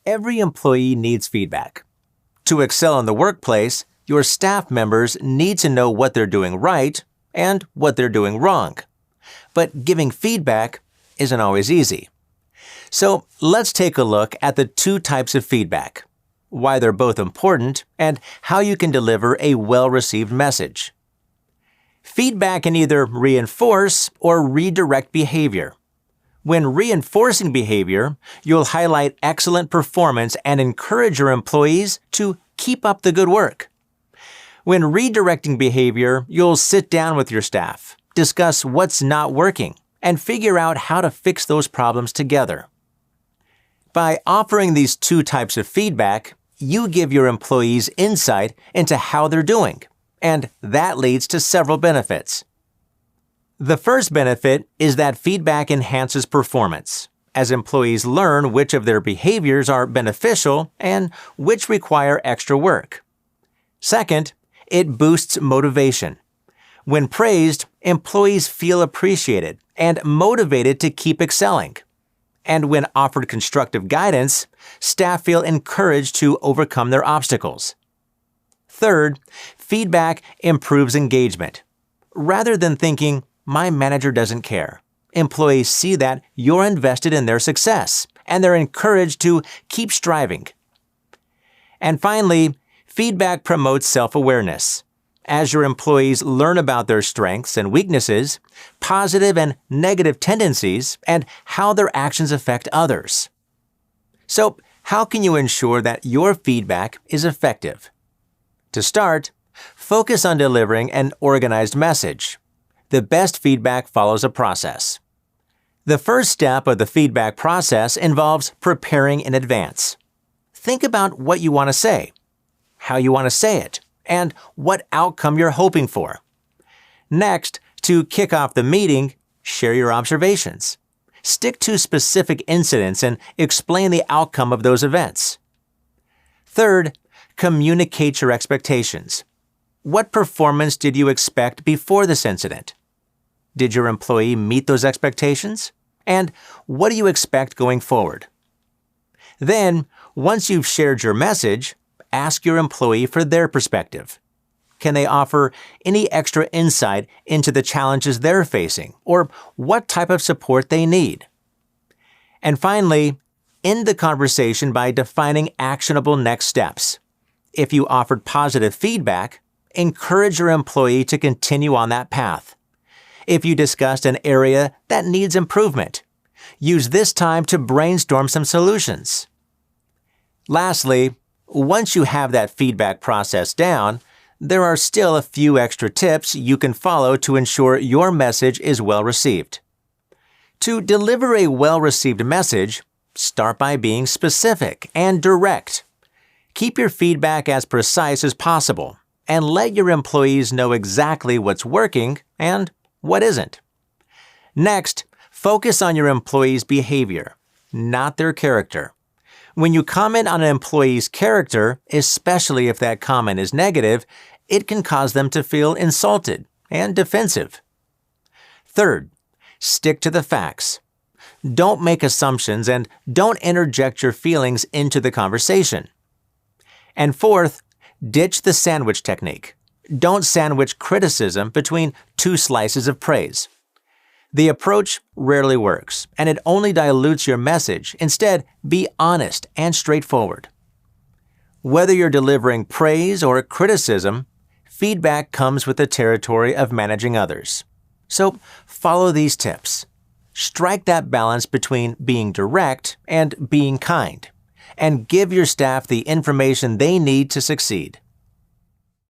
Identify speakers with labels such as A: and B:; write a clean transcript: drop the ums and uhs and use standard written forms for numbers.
A: Every employee needs feedback. To excel in the workplace, your staff members need to know what they're doing right and what they're doing wrong. But giving feedback isn't always easy. So let's take a look at the two types of feedback, why they're both important, and how you can deliver a well-received message. Feedback can either reinforce or redirect behavior. When reinforcing behavior, you'll highlight excellent performance and encourage your employees to keep up the good work. When redirecting behavior, you'll sit down with your staff, discuss what's not working, and figure out how to fix those problems together. By offering these two types of feedback, you give your employees insight into how they're doing, and that leads to several benefits. The first benefit is that feedback enhances performance, as employees learn which of their behaviors are beneficial and which require extra work. Second, it boosts motivation. When praised, employees feel appreciated and motivated to keep excelling. And when offered constructive guidance, staff feel encouraged to overcome their obstacles. Third, feedback improves engagement. Rather than thinking, "My manager doesn't care," employees see that you're invested in their success, and they're encouraged to keep striving. And finally, feedback promotes self-awareness. As your employees learn about their strengths and weaknesses, positive and negative tendencies, and how their actions affect others. So, how can you ensure that your feedback is effective? To start, focus on delivering an organized message. The best feedback follows a process. The first step of the feedback process involves preparing in advance. Think about what you want to say, how you want to say it, and what outcome you're hoping for. Next, to kick off the meeting, share your observations. Stick to specific incidents and explain the outcome of those events. Third, communicate your expectations. What performance did you expect before this incident? Did your employee meet those expectations? And what do you expect going forward? Then, once you've shared your message, ask your employee for their perspective. Can they offer any extra insight into the challenges they're facing or what type of support they need? And finally, end the conversation by defining actionable next steps. If you offered positive feedback, encourage your employee to continue on that path. If you discussed an area that needs improvement, use this time to brainstorm some solutions. Lastly, once you have that feedback process down, there are still a few extra tips you can follow to ensure your message is well received. To deliver a well-received message, start by being specific and direct. Keep your feedback as precise as possible and let your employees know exactly what's working and what isn't. Next, focus on your employees' behavior, not their character. When you comment on an employee's character, especially if that comment is negative, it can cause them to feel insulted and defensive. Third, stick to the facts. Don't make assumptions and don't interject your feelings into the conversation. And fourth, ditch the sandwich technique. Don't sandwich criticism between two slices of praise. The approach rarely works, and it only dilutes your message. Instead, be honest and straightforward. Whether you're delivering praise or criticism, feedback comes with the territory of managing others. So, follow these tips. Strike that balance between being direct and being kind, and give your staff the information they need to succeed.